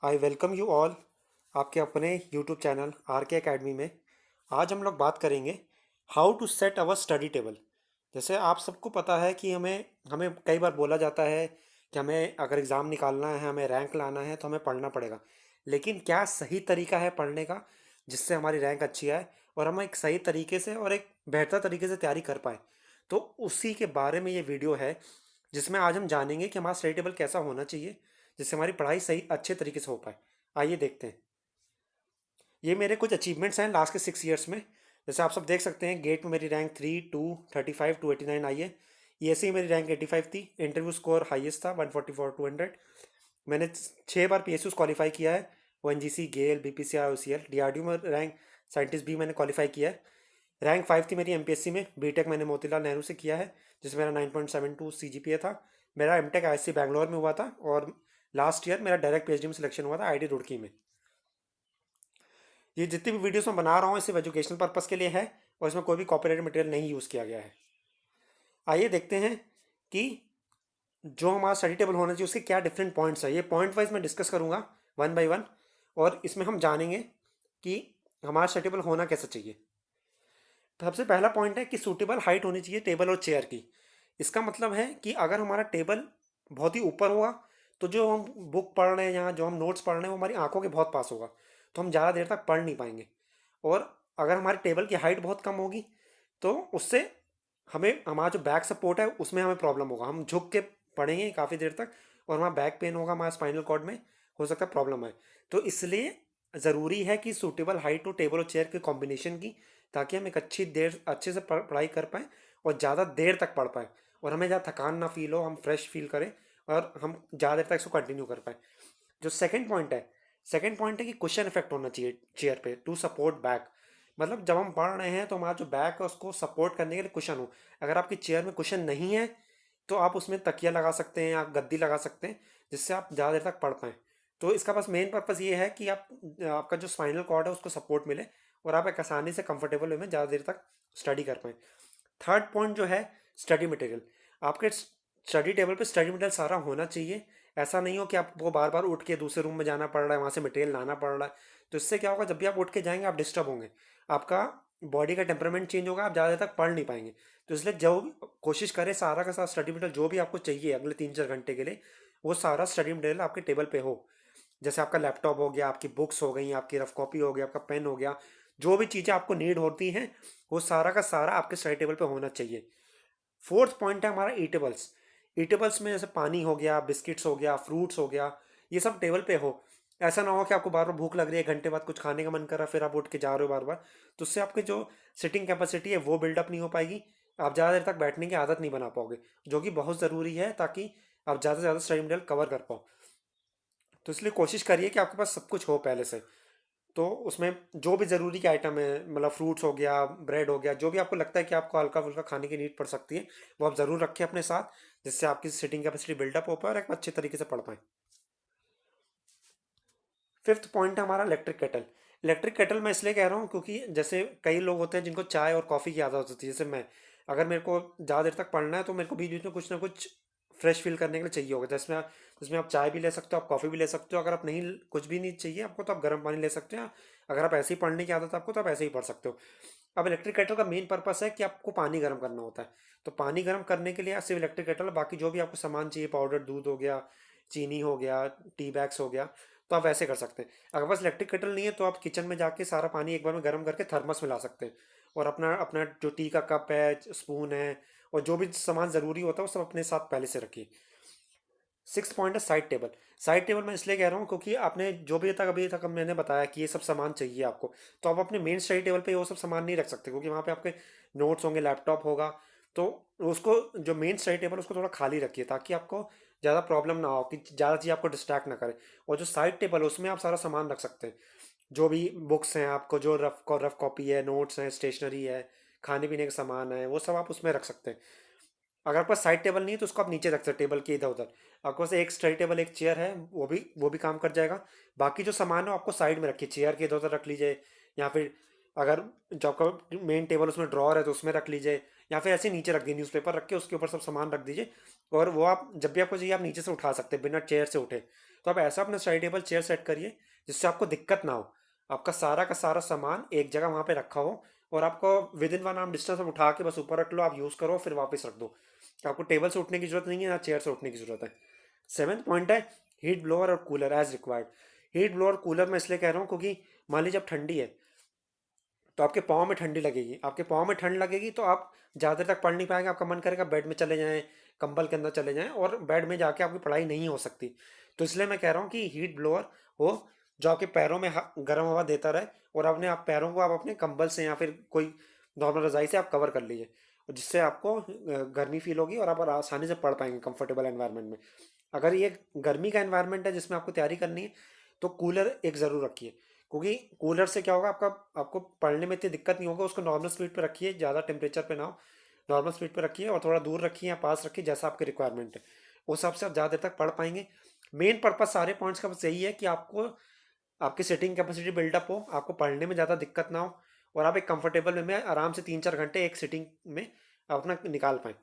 I welcome you all आपके अपने YouTube channel R K academy में। आज हम लोग बात करेंगे how to set our study table. जैसे आप सबको पता है कि हमें हमें कई बार बोला जाता है कि हमें अगर एग्ज़ाम निकालना है, हमें रैंक लाना है तो हमें पढ़ना पड़ेगा। लेकिन क्या सही तरीका है पढ़ने का जिससे हमारी रैंक अच्छी आए और हम एक सही तरीके से और एक बेहतर तरीके से तैयारी कर पाए? तो उसी के बारे में ये वीडियो है, जिसमें आज हम जानेंगे कि हमारा स्टडी टेबल कैसा होना चाहिए जिससे हमारी पढ़ाई सही अच्छे तरीके से हो पाए। आइए देखते हैं। ये मेरे कुछ अचीवमेंट्स हैं लास्ट के 6 ईयर्स में। जैसे आप सब देख सकते हैं, गेट में मेरी रैंक 3, 2, 35, 289 आई है। ये ऐसे ही मेरी रैंक 85 थी। इंटरव्यू स्कोर हाईएस्ट था 144, 200। मैंने 6 बार PSU क्वालिफाई किया है। ONGC, गेल, BPCI, OCL, DRDO में रैंक साइंटिस्ट भी मैंने क्वालिफाई किया है। रैंक 5 थी मेरी MPSC में। बीटेक मैंने मोतीलाल नेहरू से किया है, जिसमें मेरा 9.72 CGPA था। मेरा एमटेक IISc बैंगलोर में हुआ था और लास्ट ईयर मेरा डायरेक्ट PhD में सिलेक्शन हुआ था IIT रुड़की में। ये जितनी भी वीडियोस मैं बना रहा हूँ सिर्फ एजुकेशनल पर्पज़ के लिए है और इसमें कोई भी कॉपीराइट मटेरियल नहीं यूज़ किया गया है। आइए देखते हैं कि जो हमारा स्टडी टेबल होना चाहिए उसके क्या डिफरेंट पॉइंट्स है। ये पॉइंट वाइज मैं डिस्कस करूँगा वन बाय वन, और इसमें हम जानेंगे कि हमारा स्टडी टेबल होना कैसा चाहिए। सबसे पहला पॉइंट है कि सूटेबल हाइट होनी चाहिए टेबल और चेयर की। इसका मतलब है कि अगर हमारा टेबल बहुत ही ऊपर होगा तो जो हम बुक पढ़ रहे हैं या जो हम नोट्स पढ़ रहे हैं वो हमारी आंखों के बहुत पास होगा, तो हम ज़्यादा देर तक पढ़ नहीं पाएंगे। और अगर हमारे टेबल की हाइट बहुत कम होगी तो उससे हमें हमारा जो बैक सपोर्ट है उसमें हमें प्रॉब्लम होगा। हम झुक के पढ़ेंगे काफ़ी देर तक और हमारा बैक पेन होगा, हमारा स्पाइनल कॉर्ड में हो सकता है प्रॉब्लम है। तो इसलिए ज़रूरी है कि सूटेबल हाइट हो टेबल और चेयर के कॉम्बिनेशन की, ताकि हम एक अच्छी देर अच्छे से पढ़ाई कर पाएँ और ज़्यादा देर तक पढ़ पाएँ और हमें ज़्यादा थकान ना फील हो, हम फ्रेश फील करें और हम ज़्यादा देर तक इसको कंटिन्यू कर पाएँ। जो सेकंड पॉइंट है कि कुशन इफेक्ट होना चाहिए चेयर पे टू सपोर्ट बैक। मतलब जब हम पढ़ रहे हैं तो हमारा जो बैक है उसको सपोर्ट करने के लिए कुशन हो। अगर आपकी चेयर में कुशन नहीं है तो आप उसमें तकिया लगा सकते हैं, आप गद्दी लगा सकते हैं, जिससे आप ज़्यादा देर तक पढ़ पाएँ। तो इसका बस मेन पर्पज़ ये है कि आप आपका जो स्पाइनल कॉर्ड है उसको सपोर्ट मिले और आप एक आसानी से कंफर्टेबल वे में ज़्यादा देर तक स्टडी कर पाएँ। थर्ड पॉइंट जो है स्टडी मटेरियल। आपके स्टडी टेबल पे स्टडी मटेरियल सारा होना चाहिए। ऐसा नहीं हो कि आपको बार बार उठ के दूसरे रूम में जाना पड़ रहा है, वहाँ से मटेरियल लाना पड़ रहा है। तो इससे क्या होगा, जब भी आप उठ के जाएंगे आप डिस्टर्ब होंगे, आपका बॉडी का टेम्परामेंट चेंज होगा, आप ज़्यादा देर तक पढ़ नहीं पाएंगे। तो इसलिए जो कोशिश करें सारा का सारा स्टडी मटेरियल जो भी आपको चाहिए अगले 3-4 घंटे के लिए, वो सारा स्टडी मटेरियल आपके टेबल पे हो। जैसे आपका लैपटॉप हो गया, आपकी बुक्स हो गई, आपकी रफ कॉपी हो गया, आपका पेन हो गया, जो भी चीज़ें आपको नीड होती हैं वो सारा का सारा आपके स्टडी टेबल पे होना चाहिए। फोर्थ पॉइंट है हमारा ईटेबल्स। ईटेबल्स में जैसे पानी हो गया, बिस्किट्स हो गया, फ्रूट्स हो गया, ये सब टेबल पे हो। ऐसा ना हो कि आपको बार बार भूख लग रही है, घंटे बाद कुछ खाने का मन कर रहा है, फिर आप उठ के जा रहे हो बार बार। तो उससे आपकी जो सिटिंग कैपेसिटी है वो बिल्डअप नहीं हो पाएगी, आप ज़्यादा देर तक बैठने की आदत नहीं बना पाओगे, जो कि बहुत ज़रूरी है ताकि आप ज़्यादा से ज़्यादा स्टडी मटेरियल कवर कर पाओ। तो इसलिए कोशिश करिए कि आपके पास सब कुछ हो पहले से। तो उसमें जो भी ज़रूरी के आइटम है, मतलब फ्रूट्स हो गया, ब्रेड हो गया, जो भी आपको लगता है कि आपको हल्का फुल्का खाने की नीड पड़ सकती है वो आप ज़रूर रखें अपने साथ, जिससे आपकी सिटिंग कैपेसिटी बिल्डअप हो पाए और एक अच्छे तरीके से पढ़ पाएँ। फिफ्थ पॉइंट है हमारा इलेक्ट्रिक केटल। इलेक्ट्रिक केटल मैं इसलिए कह रहा हूँ क्योंकि जैसे कई लोग होते हैं जिनको चाय और कॉफ़ी की आदत होती है, जैसे मैं। अगर मेरे को ज़्यादा देर तक पढ़ना है तो मेरे को बीच बीच में कुछ ना कुछ फ्रेश फील करने के लिए चाहिए होगा। जिसमें आप चाय भी ले सकते हो, आप कॉफ़ी भी ले सकते हो। अगर आप नहीं, कुछ भी नहीं चाहिए आपको तो आप गर्म पानी ले सकते हो। अगर आप ऐसे ही पढ़ने की आदत है आपको तो आप ऐसे ही पढ़ सकते हो। अब इलेक्ट्रिक केटल का मेन पर्पस है कि आपको पानी गर्म करना होता है। तो पानी गर्म करने के लिए सिर्फ इलेक्ट्रिक केटल, बाकी जो भी आपको सामान चाहिए, पाउडर दूध हो गया, चीनी हो गया, टी बैग्स हो गया, तो आप वैसे कर सकते हैं। अगर बस इलेक्ट्रिक केटल नहीं है तो आप किचन में जाके सारा पानी एक बार में गर्म करके थर्मस में ला सकते हैं और अपना अपना जो टी का कप है, स्पून है और जो भी सामान ज़रूरी होता है वो सब अपने साथ पहले से रखिए। सिक्स पॉइंट है साइड टेबल। साइड टेबल मैं इसलिए कह रहा हूँ क्योंकि आपने जो भी तक अभी तक मैंने बताया कि ये सब सामान चाहिए आपको, तो आप अपने मेन स्टडी टेबल पे वो सब सामान नहीं रख सकते क्योंकि वहाँ पे आपके नोट्स होंगे, लैपटॉप होगा। तो उसको, जो मेन स्टडी टेबल उसको थोड़ा खाली रखिए ताकि आपको ज़्यादा प्रॉब्लम ना हो कि ज़्यादा चीज़ आपको डिस्ट्रैक्ट ना करे। और जो साइड टेबल है उसमें आप सारा सामान रख सकते हैं, जो भी बुक्स हैं आपको, जो रफ कॉपी है, नोट्स हैं, स्टेशनरी है, खाने पीने का सामान है, वो सब आप उसमें रख सकते हैं। अगर आपके पास साइड टेबल नहीं है तो उसको आप नीचे रख सकते हैं टेबल के इधर उधर। आपके पास एक स्टडी टेबल, एक चेयर है, वो भी काम कर जाएगा। बाकी जो सामान है वो आपको साइड में रखिए, चेयर के इधर उधर रख लीजिए, या फिर अगर जो आपका मेन टेबल उसमें ड्रॉर है तो उसमें रख लीजिए, या फिर ऐसे नीचे रख दिए, न्यूज़पेपर रख के उसके ऊपर सब सामान रख दीजिए। और वो आप जब भी आपको चाहिए आप नीचे से उठा सकते हैं बिना चेयर से उठे। तो आप ऐसा अपना स्टडी टेबल चेयर सेट करिए जिससे आपको दिक्कत ना हो, आपका सारा का सारा सामान एक जगह वहाँ पे रखा हो और आपको with in one arm distance में उठा के बस ऊपर रख लो, आप यूज़ करो फिर वापस रख दो। आपको टेबल से उठने की जरूरत नहीं है, ना चेयर से उठने की जरूरत है। सेवन्थ पॉइंट है हीट ब्लोअर और cooler as required. Heat blower cooler मैं इसलिए कह रहा हूँ क्योंकि मान लीजिए जब ठंडी है तो आपके पाँव में ठंडी लगेगी, आपके पाँव में ठंड लगेगी तो आप ज़्यादा देर तक पढ़ नहीं पाएंगे, आपका मन करेगा बेड में चले जाएं, कंबल के अंदर चले जाएं और बेड में जाके आपकी पढ़ाई नहीं हो सकती। तो इसलिए मैं कह रहा हूँ कि हीट ब्लोअर हो जो आपके पैरों में गर्म हवा देता रहे और अपने आप पैरों को आप अपने कंबल से या फिर कोई नॉर्मल रजाई से आप कवर कर लीजिए, और जिससे आपको गर्मी फील होगी और आप आसानी से पढ़ पाएंगे कंफर्टेबल एनवायरनमेंट में। अगर ये गर्मी का एनवायरनमेंट है जिसमें आपको तैयारी करनी है तो कूलर एक ज़रूर रखिए, क्योंकि कूलर से क्या होगा, आपका आपको पढ़ने में इतनी दिक्कत नहीं होगा। उसको नॉर्मल स्पीड पे रखिए, ज़्यादा टेम्परेचर पे ना हो, नॉर्मल स्पीड पे रखिए और थोड़ा दूर रखिए या पास रखिए जैसा आपकी रिक्वायरमेंट है, उस हिसाब से आप ज़्यादा देर तक पढ़ पाएंगे। मेन पर्पस सारे पॉइंट्स का बस यही है कि आपको आपकी सिटिंग कैपेसिटी बिल्डअप हो, आपको पढ़ने में ज़्यादा दिक्कत ना हो और आप एक कंफर्टेबल वे में आराम से 3-4 घंटे एक सिटिंग में आप अपना निकाल पाएँ।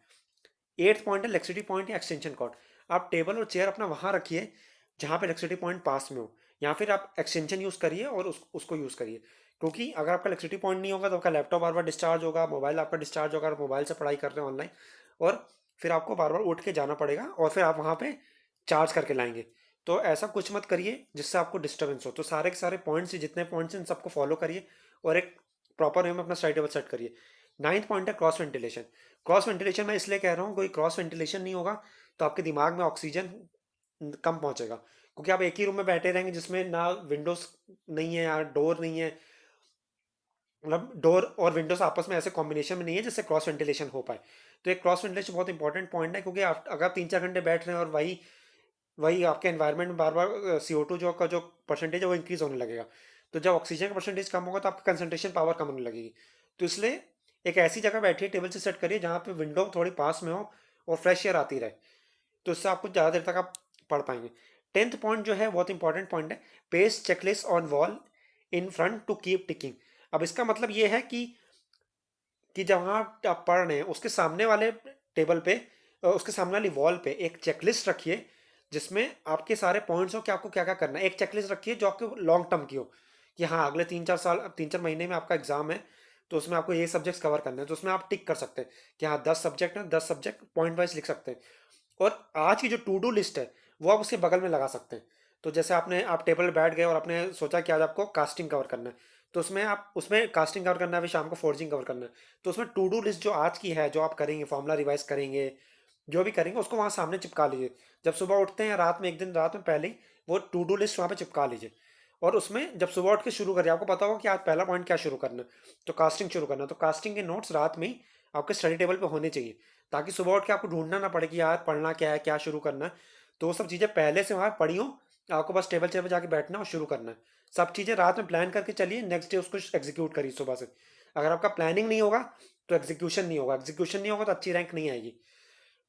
एट्थ पॉइंट है इलेक्ट्रिसिटी पॉइंट या एक्सटेंशन कॉर्ड। आप टेबल और चेयर अपना वहाँ रखिए जहाँ पे इलेक्ट्रिसिटी पॉइंट पास में हो, या फिर आप एक्सटेंशन यूज़ करिए और उसको यूज़ करिए, क्योंकि अगर आपका इलेक्ट्रिसिटी पॉइंट नहीं होगा तो आपका लैपटॉप बार बार डिस्चार्ज होगा, मोबाइल आपका डिस्चार्ज होगा, आप मोबाइल से पढ़ाई कर रहे हैं ऑनलाइन, और फिर आपको बार बार उठ के जाना पड़ेगा और फिर आप वहाँ पे चार्ज करके लाएंगे। तो ऐसा कुछ मत करिए जिससे आपको डिस्टर्बेंस हो। तो सारे के सारे पॉइंट्स जितने पॉइंट्स हैं इन सबको फॉलो करिए और एक प्रॉपर वे में अपना स्टडी टेबल सेट करिए। नाइन्थ पॉइंट है क्रॉस वेंटिलेशन। क्रॉस वेंटिलेशन मैं इसलिए कह रहा हूँ, कोई क्रॉस वेंटिलेशन नहीं होगा तो आपके दिमाग में ऑक्सीजन कम पहुंचेगा, क्योंकि आप एक ही रूम में बैठे रहेंगे जिसमें ना विंडोज नहीं है या डोर नहीं है, मतलब डोर और विंडोज आपस में ऐसे कॉम्बिनेशन में नहीं है जिससे क्रॉस वेंटिलेशन हो पाए। तो एक क्रॉस वेंटिलेशन बहुत इंपॉर्टेंट पॉइंट है, क्योंकि अगर आप 3-4 घंटे बैठ रहे हैं और वही वही आपके एनवायरनमेंट में बार बार CO2 जो परसेंटेज है वो इंक्रीज होने लगेगा, तो जब ऑक्सीजन का परसेंटेज कम होगा तो आपकी कंसंट्रेशन पावर कम होने लगेगी। तो इसलिए एक ऐसी जगह बैठिए, टेबल से सेट करिए जहाँ पे विंडो थोड़ी पास में हो और फ्रेश एयर आती रहे, तो इससे आपको ज़्यादा देर तक आप पढ़ पाएंगे। टेंथ पॉइंट जो है बहुत इंपॉर्टेंट पॉइंट है, paste checklist on wall in front to keep ticking. अब इसका मतलब ये है कि जहाँ आप पढ़ रहे हैं उसके सामने वाले टेबल पे, उसके सामने वाली वॉल पे एक चेकलिस्ट रखिए जिसमें आपके सारे पॉइंट्स हो कि आपको क्या क्या करना है। एक चेकलिस्ट रखिए जो आपके लॉन्ग टर्म की हो, कि हाँ अगले 3-4 साल 3-4 महीने में आपका एग्जाम है तो उसमें आपको ये सब्जेक्ट्स कवर करना है, तो उसमें आप टिक कर सकते हैं कि हाँ 10 सब्जेक्ट हैं, 10 सब्जेक्ट पॉइंट वाइज लिख सकते हैं। और आज की जो टू डू लिस्ट है वो आप उसके बगल में लगा सकते हैं। तो जैसे आप टेबल पर बैठ गए और आपने सोचा कि आज आपको कास्टिंग कवर करना है, तो उसमें कास्टिंग कवर करना है, फिर शाम को फोर्जिंग कवर करना है, तो उसमें टू डू लिस्ट जो आज की है जो आप करेंगे, फॉर्मूला रिवाइज करेंगे, जो भी करेंगे उसको वहाँ सामने चिपका लीजिए। जब सुबह उठते हैं या रात में एक दिन रात में पहले ही वो टू डू लिस्ट वहाँ पे चिपका लीजिए, और उसमें जब सुबह उठ के शुरू करिए आपको पता होगा कि आज पहला पॉइंट क्या शुरू करना है, तो कास्टिंग शुरू करना है, तो कास्टिंग के नोट्स रात में ही आपके स्टडी टेबल पे होने चाहिए, ताकि सुबह उठ के आपको ढूंढना ना पड़े कि यार पढ़ना क्या है, क्या शुरू करना है। तो वो सब चीज़ें पहले से वहाँ पढ़ी हो, आपको बस टेबल टेबल जाके बैठना और शुरू करना है। सब चीज़ें रात में प्लान करके चलिए, नेक्स्ट डे उसको एग्जीक्यूट करिए सुबह से। अगर आपका प्लानिंग नहीं होगा तो एग्जीक्यूशन नहीं होगा, एग्जीक्यूशन नहीं होगा तो अच्छी रैंक नहीं आएगी।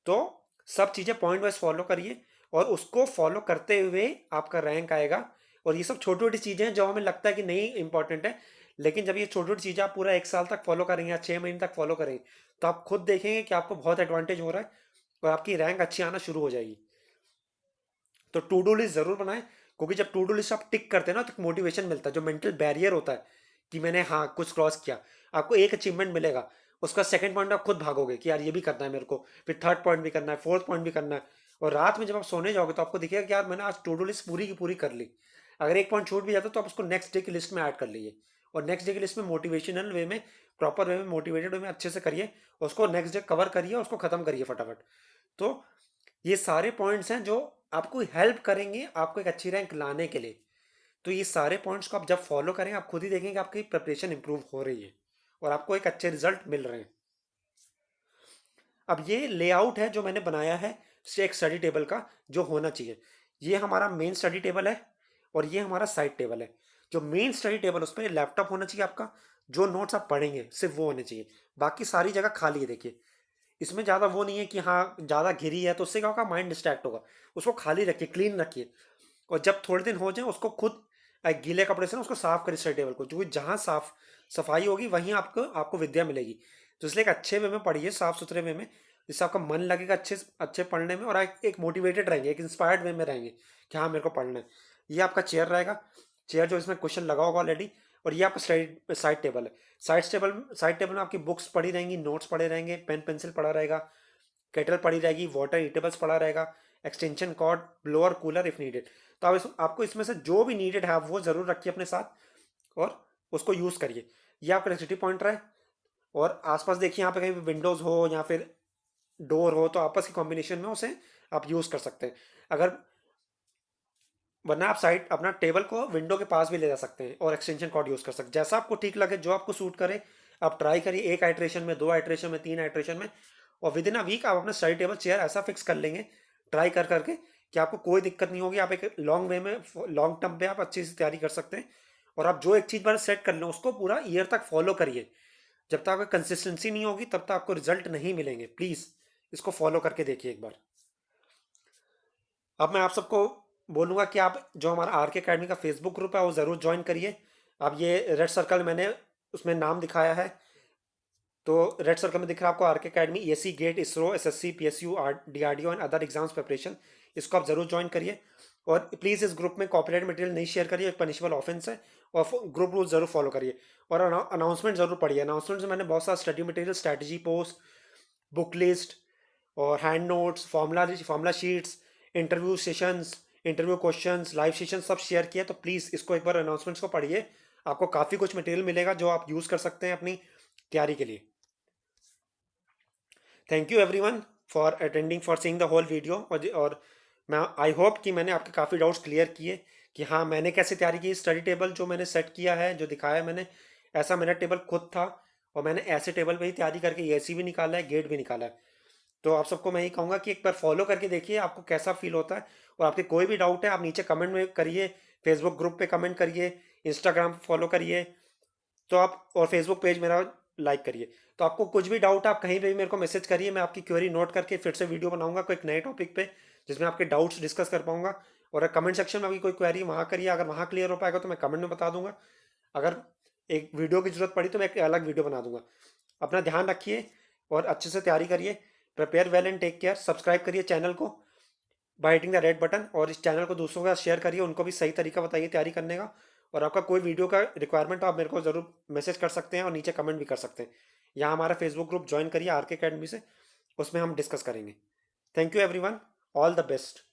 तो सब चीज़ें पॉइंट वाइज फॉलो करिए और उसको फॉलो करते हुए आपका रैंक आएगा। और ये सब छोटी छोटी चीज़ें हैं जो हमें लगता है कि नहीं इंपॉर्टेंट है, लेकिन जब ये छोटी छोटी चीज़ें आप पूरा 1 साल तक फॉलो करेंगे या 6 महीने तक फॉलो करेंगे तो आप खुद देखेंगे कि आपको बहुत एडवांटेज हो रहा है और आपकी रैंक अच्छी आना शुरू हो जाएगी। तो टू डू लिस्ट ज़रूर बनाएं, क्योंकि जब टू डू लिस्ट आप टिक करते हैं ना तो मोटिवेशन मिलता है। जो मेंटल बैरियर होता है कि मैंने हाँ कुछ क्रॉस किया, आपको एक अचीवमेंट मिलेगा, उसका सेकंड पॉइंट आप खुद भागोगे कि यार ये भी करना है मेरे को, फिर थर्ड पॉइंट भी करना है, फोर्थ पॉइंट भी करना है। और रात में जब आप सोने जाओगे तो आपको दिखेगा कि यार मैंने आज टू डू लिस्ट पूरी की पूरी कर ली। अगर एक पॉइंट छूट भी जाता है तो आप उसको नेक्स्ट डे की लिस्ट में ऐड कर लीजिए, और नेक्स्ट डे की लिस्ट में मोटिवेशनल वे में, प्रॉपर वे में, मोटिवेटेड वे में अच्छे से करिए, उसको नेक्स्ट डे कवर करिए और उसको खत्म करिए फटाफट। तो ये सारे पॉइंट्स हैं जो आपको हेल्प करेंगे आपको एक अच्छी रैंक लाने के लिए। तो ये सारे पॉइंट्स को आप जब फॉलो करेंगे आप खुद ही देखेंगे आपकी प्रिपरेशन इंप्रूव हो रही है और आपको एक अच्छे रिजल्ट मिल रहे हैं। अब ये लेआउट है जो मैंने बनाया है एक स्टडी टेबल का जो होना चाहिए। ये हमारा मेन स्टडी टेबल है और ये हमारा साइड टेबल है। जो मेन स्टडी टेबल उसमें लैपटॉप होना चाहिए आपका, जो नोट्स आप पढ़ेंगे सिर्फ वो होने चाहिए, बाकी सारी जगह खाली है। देखिए इसमें ज़्यादा वो नहीं है कि हाँ ज़्यादा घिरी है तो उससे क्या होगा, माइंड डिस्ट्रैक्ट होगा। उसको खाली रखिए, क्लीन रखिए, और जब थोड़े दिन हो जाए उसको खुद एक गीले कपड़े से ना उसको साफ करिए स्टडी टेबल को, जो जहाँ सफाई होगी वहीं आपको आपको विद्या मिलेगी। तो इसलिए एक अच्छे वे में पढ़िए, साफ सुथरे वे में, जिससे आपका मन लगेगा अच्छे अच्छे पढ़ने में, और आप एक मोटिवेटेड रहेंगे, एक इंस्पायर्ड वे में रहेंगे कि हाँ मेरे को पढ़ना है। ये आपका चेयर रहेगा, चेयर जो इसमें क्वेश्चन लगा होगा ऑलरेडी। और ये आपका साइड टेबल है। साइड टेबल में आपकी बुक्स पड़ी रहेंगी, नोट्स पड़े रहेंगे, पेन पेंसिल पड़ा रहेगा, केटल पड़ी रहेगी, वाटर ईटेबल्स पड़ा रहेगा, extension cord, blower, cooler if needed. तो आप आपको इसमें से जो भी नीडेड है आप वो ज़रूर रखिए अपने साथ और उसको यूज़ करिए। ये आपका इलेक्ट्रिसिटी पॉइंट रहा है। और आसपास देखिए यहाँ पे कहीं विंडोज़ हो या फिर डोर हो तो आपस की कॉम्बिनेशन में उसे आप यूज़ कर सकते हैं। अगर वरना आप साइड अपना टेबल को विंडो के पास भी ले जा सकते हैं और एक्सटेंशन कॉर्ड यूज़ कर सकते हैं, जैसा आपको ठीक लगे, जो आपको सूट करे। आप ट्राई करिए, एक आइट्रेशन में, दो आइट्रेशन में, तीन आइट्रेशन में, और विद इन अ वीक आप अपना स्टडी टेबल चेयर ऐसा फिक्स कर लेंगे ट्राई कर करके कि आपको कोई दिक्कत नहीं होगी। आप एक लॉन्ग वे में, लॉन्ग टर्म पे आप अच्छे से तैयारी कर सकते हैं। और आप जो एक चीज़ पर सेट कर लें उसको पूरा ईयर तक फॉलो करिए। जब तक आपका कंसिस्टेंसी नहीं होगी तब तक आपको रिजल्ट नहीं मिलेंगे। प्लीज़ इसको फॉलो करके देखिए एक बार। अब मैं आप सबको बोलूँगा कि आप जो हमारा आर के अकेडमी का फेसबुक ग्रुप है वो ज़रूर ज्वाइन करिए। अब ये रेड सर्कल मैंने उसमें नाम दिखाया है, तो रेड सर्कल में दिख रहा है आपको R K academy, ESE GATE, ISRO, SSC, PSU, DRDO and other exams preparation. इसको आप ज़रूर ज्वाइन करिए। और प्लीज़ इस ग्रुप में कॉपीराइट मटेरियल नहीं शेयर करिए, एक पनिशबल ऑफेंस है। और ग्रुप रूल ज़रूर फॉलो करिए। और अनाउंसमेंट ज़रूर पढ़िए। अनाउंसमेंट में मैंने बहुत सारा study material, strategy post, book list और hand notes, formula sheets, interview sessions, interview questions, live session सब शेयर किया। तो प्लीज़ इसको एक बार अनाउंसमेंट्स को पढ़िए। आपको काफ़ी कुछ मटेरियल मिलेगा जो आप यूज़ कर सकते हैं अपनी तैयारी के लिए। Thank you everyone for attending, for seeing the whole video. और मैं आई होप कि मैंने आपके काफ़ी डाउट्स क्लियर किए कि हाँ मैंने कैसे तैयारी की। स्टडी टेबल जो मैंने सेट किया है, जो दिखाया है मैंने, ऐसा मेरा टेबल खुद था। और मैंने ऐसे टेबल पे ही तैयारी करके एसी भी निकाला है, गेट भी निकाला है। तो आप सबको मैं यही कहूँगा कि एक बार फॉलो करके देखिए आपको कैसा फील होता है। और आपके कोई भी डाउट है आप नीचे कमेंट में करिए, फेसबुक ग्रुप पे कमेंट करिए, इंस्टाग्राम फॉलो करिए, तो आप और फेसबुक पेज मेरा लाइक करिए। तो आपको कुछ भी डाउट है आप कहीं पे भी मेरे को मैसेज करिए, मैं आपकी क्वेरी नोट करके फिर से वीडियो बनाऊंगा कोई एक नए टॉपिक पे जिसमें आपके डाउट्स डिस्कस कर पाऊंगा। और कमेंट सेक्शन में आपकी कोई क्वेरी वहाँ करिए, अगर वहाँ क्लियर हो पाएगा तो मैं कमेंट में बता दूंगा। अगर एक वीडियो की जरूरत पड़ी तो मैं एक अलग वीडियो बना दूंगा। अपना ध्यान रखिए और अच्छे से तैयारी करिए। Prepare well and take care. Subscribe करिए चैनल को by hitting the red button, और इस चैनल को दूसरों के साथ शेयर करिए, उनको भी सही तरीका बताइए तैयारी करने का। और आपका कोई वीडियो का रिक्वायरमेंट हो आप मेरे को ज़रूर मैसेज कर सकते हैं और नीचे कमेंट भी कर सकते हैं। यहाँ हमारा फेसबुक ग्रुप ज्वाइन करिए आर के अकेडमी से, उसमें हम डिस्कस करेंगे। Thank you everyone, all the best.